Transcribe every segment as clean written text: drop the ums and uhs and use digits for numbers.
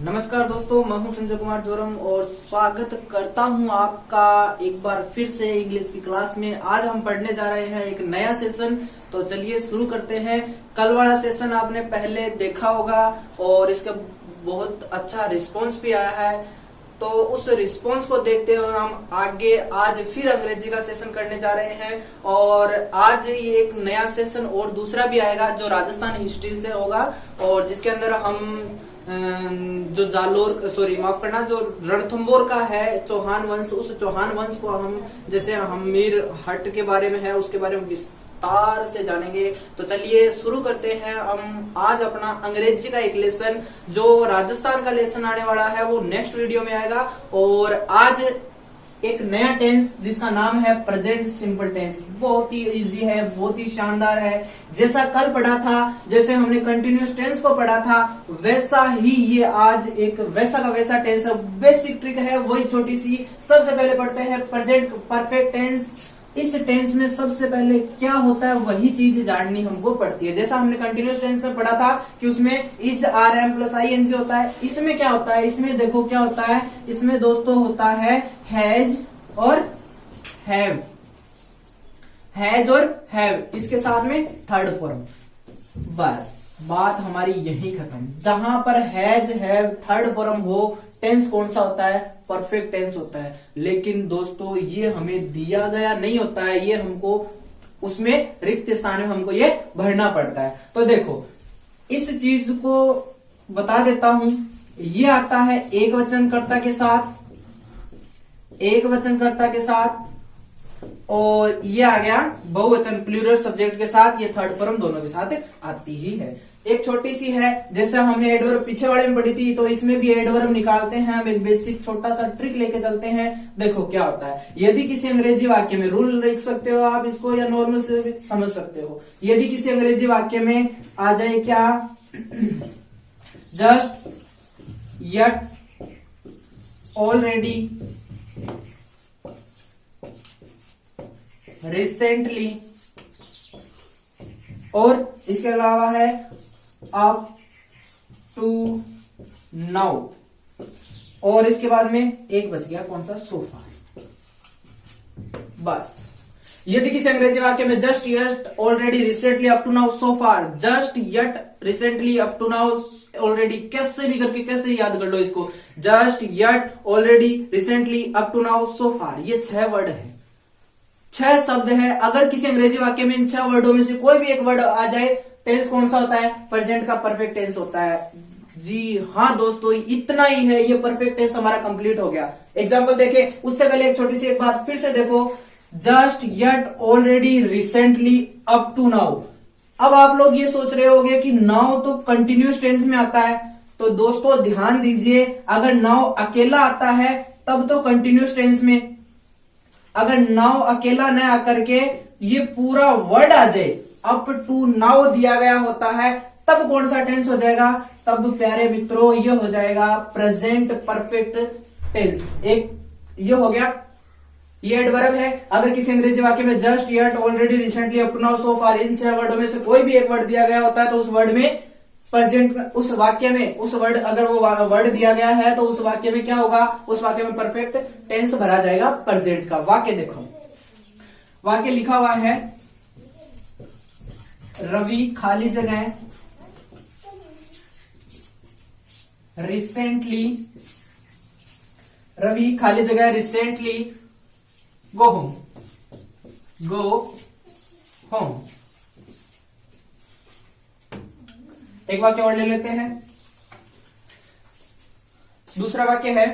नमस्कार दोस्तों, मैं हूं संजय कुमार जोरम और स्वागत करता हूं आपका एक बार फिर से इंग्लिश की क्लास में। आज हम पढ़ने जा रहे हैं एक नया सेशन। तो चलिए शुरू करते हैं। कल वाला सेशन आपने पहले देखा होगा और इसका बहुत अच्छा रिस्पांस भी आया है। तो उस रिस्पांस को देखते हुए हम आगे आज फिर अंग्रेजी का सेशन करने जा रहे हैं और आज ये एक नया सेशन और दूसरा भी आएगा जो राजस्थान हिस्ट्री से होगा और जिसके अंदर हम जो माफ करना, जो रणथंबोर का है चौहान वंश, उस चौहान वंश को हम जैसे हमीर हट के बारे में है उसके बारे में विस्तार से जानेंगे। तो चलिए शुरू करते हैं। हम आज अपना अंग्रेजी का एक लेसन, जो राजस्थान का लेसन आने वाला है वो नेक्स्ट वीडियो में आएगा। और आज एक नया टेंस जिसका नाम है प्रेजेंट सिंपल टेंस। बहुत ही इजी है, बहुत ही शानदार है। जैसा कल पढ़ा था, जैसे हमने कंटिन्यूस टेंस को पढ़ा था, वैसा ही ये आज एक वैसा का वैसा टेंस है। बेसिक ट्रिक है वही छोटी सी। सबसे पहले पढ़ते हैं प्रेजेंट परफेक्ट टेंस। इस टेंस में सबसे पहले क्या होता है वही चीज जाननी हमको पड़ती है। जैसा हमने कंटिन्यूस टेंस में पढ़ा था कि उसमें is are am plus I N G होता है। इसमें क्या होता है, इसमें देखो क्या होता है, इसमें दोस्तों होता है हैज और हैव। हैज और हैव, इसके साथ में थर्ड फॉर्म। बस बात हमारी यही खत्म। जहां पर हैज हैव थर्ड फॉर्म हो, टेंस कौन सा होता है, परफेक्ट टेंस होता है। लेकिन दोस्तों ये हमें दिया गया नहीं होता है, ये हमको उसमें रिक्त स्थान में हमको ये भरना पड़ता है। तो देखो इस चीज को बता देता हूं। ये आता है एक वचनकर्ता के साथ, एक वचनकर्ता के साथ, और ये आ गया बहुवचन प्लूरल सब्जेक्ट के साथ। ये थर्ड फॉर्म दोनों के साथ आती ही है। एक छोटी सी है, जैसे हमने एडवर्ब पीछे वाले में पढ़ी थी, तो इसमें भी एडवर्ब निकालते हैं। हम एक बेसिक छोटा सा ट्रिक लेके चलते हैं। देखो क्या होता है। यदि किसी अंग्रेजी वाक्य में, रूल लिख सकते हो आप इसको या नॉर्मल से भी समझ सकते हो। यदि किसी अंग्रेजी वाक्य में आ जाए क्या, जस्ट, यट, ऑलरेडी, रिसेंटली, और इसके अलावा है अप टू नाउ, और इसके बाद में एक बच गया कौन सा, सोफा। बस यदि किसी अंग्रेजी वाक्य में just, yet, already, recently, up to now, so far, just, yet, recently, up to now, already, कैसे भी करके कैसे याद कर लो इसको। Just, yet, already, recently, up to now, so far, ये 6 वर्ड है, 6 शब्द है। अगर किसी अंग्रेजी वाक्य में इन 6 वर्डों में से कोई भी एक वर्ड आ जाए, टेंस कौन सा होता है, प्रेजेंट का परफेक्ट टेंस होता है। जी हाँ दोस्तों, इतना ही है, ये परफेक्ट टेंस हमारा कंप्लीट हो गया। एग्जांपल देखें, उससे पहले एक छोटी सी एक बात फिर से देखो। Just, yet, already, recently, up to now. अब आप लोग ये सोच रहे होंगे कि नाउ तो कंटिन्यूस टेंस में आता है। तो दोस्तों ध्यान दीजिए, अगर नाउ अकेला आता है तब तो कंटिन्यूस टेंस में, अगर नाउ अकेला न आकर के ये पूरा वर्ड आ जाए, अप टू नाउ दिया गया होता है, तब कौन सा टेंस हो जाएगा, तब प्यारे मित्रों ये हो जाएगा प्रेजेंट परफेक्ट टेंस। एक ये हो गया, ये एडवर्ब है। अगर किसी अंग्रेजी वाक्य में just, yet, already, recently, up to now, so far, इन 6 वर्डों में से कोई भी एक वर्ड दिया गया होता है तो उस वर्ड में प्रेजेंट, उस वाक्य में उस वर्ड, अगर वो वर्ड दिया गया है तो उस वाक्य में क्या होगा, उस वाक्य में परफेक्ट टेंस भरा जाएगा प्रेजेंट का। वाक्य देखो, वाक्य लिखा हुआ है, रवि खाली जगह रिसेंटली, रवि खाली जगह recently go home, go home. एक वाक्य और ले लेते हैं। दूसरा वाक्य है,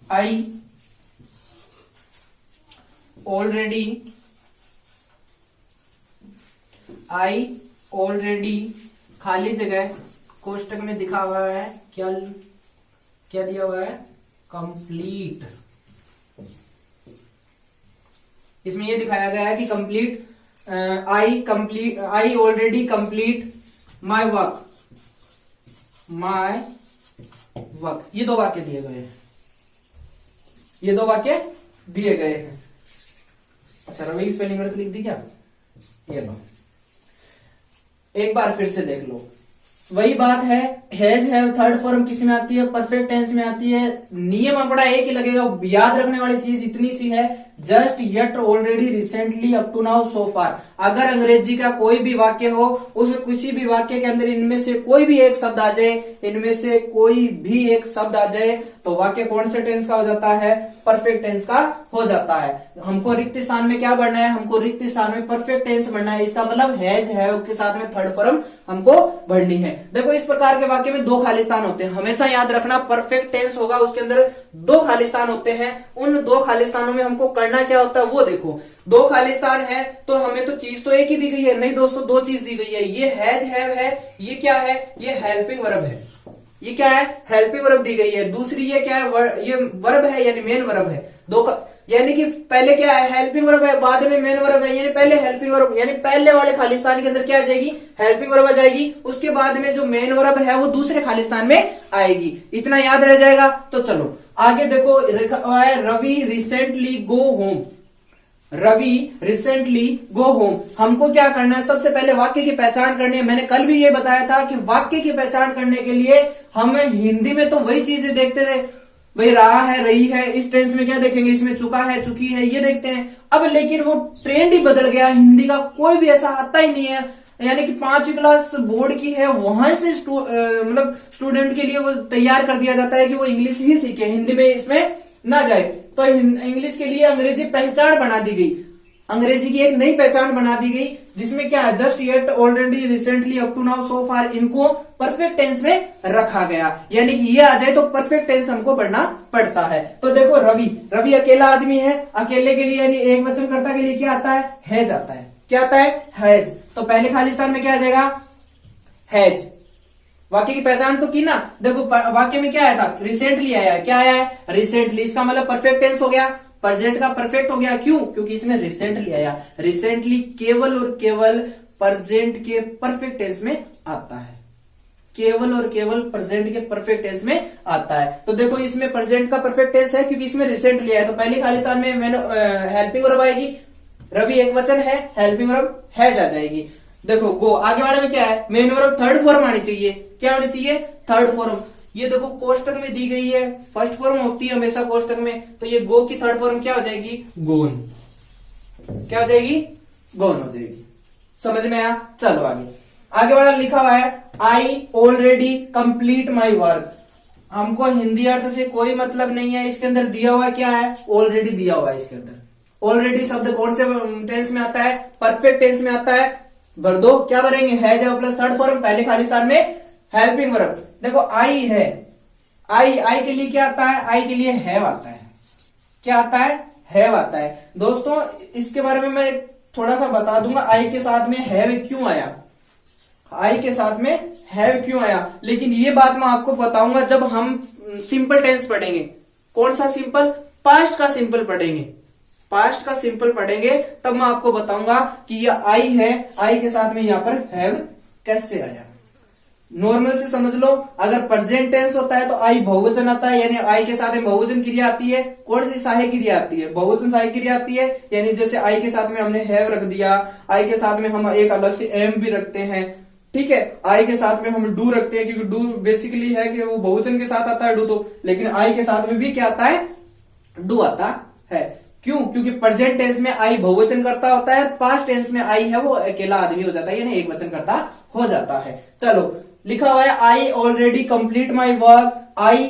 आई ऑलरेडी खाली जगह, कोष्टक में दिखा हुआ है क्या, क्या दिया हुआ है, कंप्लीट। इसमें यह दिखाया गया है कि complete, I already complete my work, ये 2 वाक्य दिए गए हैं, ये 2 वाक्य दिए गए हैं। अच्छा रवि की स्पेलिंग गलत लिख दी क्या, ये लो एक बार फिर से देख लो। वही बात है, हैज हैव थर्ड फॉर्म किस में आती है? परफेक्ट टेंस में आती है। नियम अपना एक ही लगेगा, याद रखने वाली चीज इतनी सी है, just, yet, already, recently, up to now, so far. अगर अंग्रेजी का कोई भी वाक्य हो, उस किसी भी वाक्य के अंदर इनमें से कोई भी एक शब्द आ जाए, इनमें से कोई भी एक शब्द आ जाए, तो वाक्य कौन से टेंस का हो जाता है? परफेक्ट टेंस का हो जाता है। हमको रिक्त स्थान में क्या बढ़ना है? हमको रिक्त स्थान में परफेक्ट टेंस बढ़ना है। इसका मतलब हैज हैव के साथ में थर्ड फॉर्म हमको बढ़नी है। देखो, इस प्रकार के वाक्य में दो खाली स्थान होते हैं, हमेशा याद रखना। परफेक्ट टेंस होगा, उसके अंदर दो खाली स्थान होते हैं। उन दो खाली स्थानों में हमको करना क्या होता है वो देखो। दो खाली स्थान है तो हमें तो चीज तो एक ही दी गई है, नहीं दोस्तों, दो चीज दी गई है। ये हैज हैव है, ये क्या है? ये हेल्पिंग वर्ब है। ये क्या है? हेल्पिंग वर्ब दी गई है। दूसरी ये क्या है? ये वर्ब है, यानी मेन वर्ब है। यानी कि पहले क्या है? हेल्पिंग वर्ब है, बाद में मेन वर्ब है, यानी पहले हेल्पिंग वर्ब, यानी पहले वाले खाली स्थान के अंदर क्या आ जाएगी? हेल्पिंग वर्ब आ जाएगी। उसके बाद में जो मेन वर्ब है वो दूसरे खाली स्थान में आएगी। इतना याद रह जाएगा। तो चलो आगे देखो, Ravi recently go home. Ravi recently go home. हमको क्या करना है? सबसे पहले वाक्य की पहचान करनी है। मैंने कल भी ये बताया था कि वाक्य की पहचान करने के लिए हमें हिंदी में तो वही चीजें देखते थे, भाई रहा है, रही है। इस टेंस में क्या देखेंगे? इसमें चुका है, चुकी है, ये देखते हैं। अब लेकिन वो ट्रेंड ही बदल गया, हिंदी का कोई भी ऐसा आता ही नहीं है। यानी कि 5वीं क्लास बोर्ड की है, वहां से मतलब स्टूडेंट के लिए वो तैयार कर दिया जाता है कि वो इंग्लिश ही सीखे, हिंदी में इसमें ना जाए। तो इंग्लिश के लिए अंग्रेजी पहचान बना दी गई, अंग्रेजी की एक नई पहचान बना दी गई, जिसमें क्या है? Just, yet, already, recently, up to now, so far, इनको परफेक्ट टेंस में रखा गया। यानी कि ये आ जाए तो परफेक्ट टेंस हमको पढ़ना पड़ता है। तो देखो, रवि अकेला आदमी है। अकेले के लिए यानी एक वचनकर्ता के लिए क्या आता है? हैज आता है। क्या आता है? हैज। तो पहले खाली स्थान में क्या आ जाएगा? हैज। वाक्य की पहचान तो की ना। देखो वाक्य में क्या आया था? रिसेंटली आया। क्या आया है? रिसेंटली। इसका मतलब परफेक्ट टेंस हो गया, प्रेजेंट का परफेक्ट हो गया। क्यों? क्योंकि इसमें रिसेंटली आया। रिसेंटली केवल और केवल प्रेजेंट के परफेक्ट टेंस में आता है, केवल और केवल प्रेजेंट के परफेक्ट टेंस में आता है। तो देखो, इसमें प्रेजेंट का परफेक्ट टेंस है क्योंकि इसमें रिसेंटली आया। तो पहले खाली स्थान में हेल्पिंग वर्ब आएगी। रवि एक वचन है, हेल्पिंग वर्ब हैज आ जाएगी। देखो, गो आगे वाले में क्या है? मेन वर्ब थर्ड फॉर्म आनी चाहिए। क्या होनी चाहिए? Third form. ये देखो कोष्टक में दी गई है, फर्स्ट फॉर्म होती है हमेशा कोष्टक में। तो ये गो की थर्ड फॉर्म क्या हो जाएगी? गोन। क्या हो जाएगी? गोन हो जाएगी। समझ में आया? चलो आगे वाला लिखा हुआ है, I already complete my work. हमको हिंदी अर्थ से कोई मतलब नहीं है, इसके अंदर दिया हुआ क्या है? ऑलरेडी दिया हुआ है। इसके अंदर ऑलरेडी शब्द कौन से टेंस में आता है? परफेक्ट टेंस में आता है। भर दो। क्या भरेंगे? हैज प्लस थर्ड फॉर्म, पहले खाली स्थान में हेल्पिंग वर्ब। देखो, आई है, आई के लिए क्या आता है? आई के लिए हैव आता है। क्या आता है? हैव आता है। दोस्तों, इसके बारे में मैं थोड़ा सा बता दूंगा, आई के साथ में हैव क्यों आया, आई के साथ में हैव क्यों आया। लेकिन ये बात मैं आपको बताऊंगा जब हम सिंपल टेंस पढ़ेंगे। कौन सा सिंपल? पास्ट का सिंपल पढ़ेंगे। पास्ट का सिंपल पढ़ेंगे तब मैं आपको बताऊंगा कि ये आई है, आई के साथ में यहां पर हैव कैसे आया। नॉर्मल से समझ लो, अगर प्रेजेंट टेंस होता है तो आई बहुवचन आता है, यानी आई के साथ में बहुवचन क्रिया आती है। कौन सी? सहायक क्रिया आती है, बहुवचन सहायक क्रिया आती है। यानी जैसे आई के साथ में हमने हैव रख दिया, आई के साथ में हम एक अलग से एम भी रखते हैं, ठीक है। आई के साथ में हम डू रखते हैं क्योंकि डू बेसिकली है कि वो बहुवचन के साथ आता है डू, तो लेकिन आई के साथ में भी क्या आता है? डू आता है। क्यों? क्योंकि प्रेजेंट टेंस में आई बहुवचन करता होता है, पास्ट टेंस में आई है वो अकेला आदमी हो जाता है, यानी एक वचन करता हो जाता है। चलो, लिखा हुआ है I already complete my work. I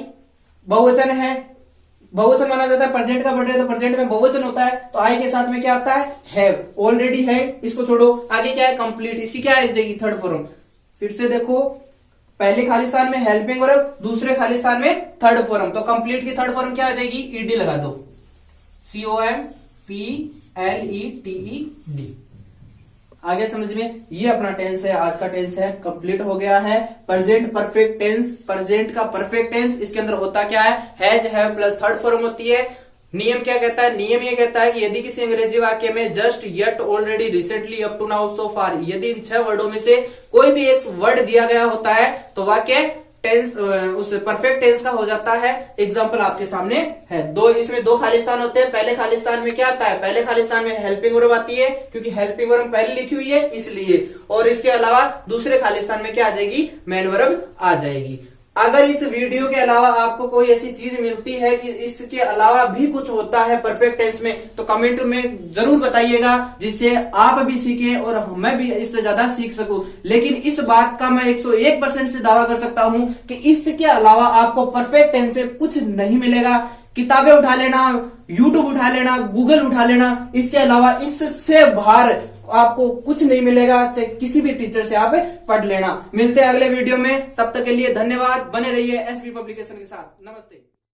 बहुवचन है, बहुवचन माना जाता है, प्रेजेंट का बढ़ रहा है तो प्रेजेंट में बहुवचन होता है, तो आई के साथ में क्या आता है? हैव। ऑलरेडी है, इसको छोड़ो, आगे क्या है? कंप्लीट। इसकी क्या आ जाएगी? Third form. फिर से देखो, पहले खाली स्थान में हेल्पिंग वर्ब, दूसरे खाली स्थान में थर्ड फॉर्म। तो कंप्लीट की थर्ड फॉर्म क्या आ जाएगी? ईडी लगा दो, COMPLETED। आगे समझ में? ये अपना टेंस है, आज का टेंस है, कंप्लीट हो गया है। प्रेजेंट परफेक्ट टेंस, प्रेजेंट का परफेक्ट टेंस, इसके अंदर होता क्या है? Has have plus third form होती है। नियम क्या कहता है? नियम ये कहता है कि यदि किसी अंग्रेजी वाक्य में just, yet, already, recently, up to now, so far, यदि इन 6 वर्डों में से कोई भी एक वर्ड दिया गया होता है तो वाक्य टेंस उस परफेक्ट टेंस का हो जाता है। एग्जाम्पल आपके सामने है। इसमें दो खाली स्थान होते हैं। पहले खाली स्थान में क्या आता है, पहले खाली स्थान में हेल्पिंग वर्ब आती है, क्योंकि हेल्पिंग वर्ब पहले लिखी हुई है इसलिए। और इसके अलावा दूसरे खाली स्थान में क्या आ जाएगी, मेन वर्ब आ जाएगी। अगर इस वीडियो के अलावा आपको कोई ऐसी चीज मिलती है कि इसके अलावा भी कुछ होता है परफेक्ट टेंस में, तो कमेंट में जरूर बताइएगा, जिससे आप भी सीखें और मैं भी इससे ज्यादा सीख सकूं। लेकिन इस बात का मैं 101% से दावा कर सकता हूं कि इसके अलावा आपको परफेक्ट टेंस में कुछ नहीं मिलेगा। किताबें उठा लेना, यूट्यूब उठा लेना, गूगल उठा लेना, इसके अलावा इससे बाहर आपको कुछ नहीं मिलेगा। चाहे किसी भी टीचर से आप पढ़ लेना। मिलते हैं अगले वीडियो में, तब तक के लिए धन्यवाद। बने रहिए एसबी पब्लिकेशन के साथ। नमस्ते।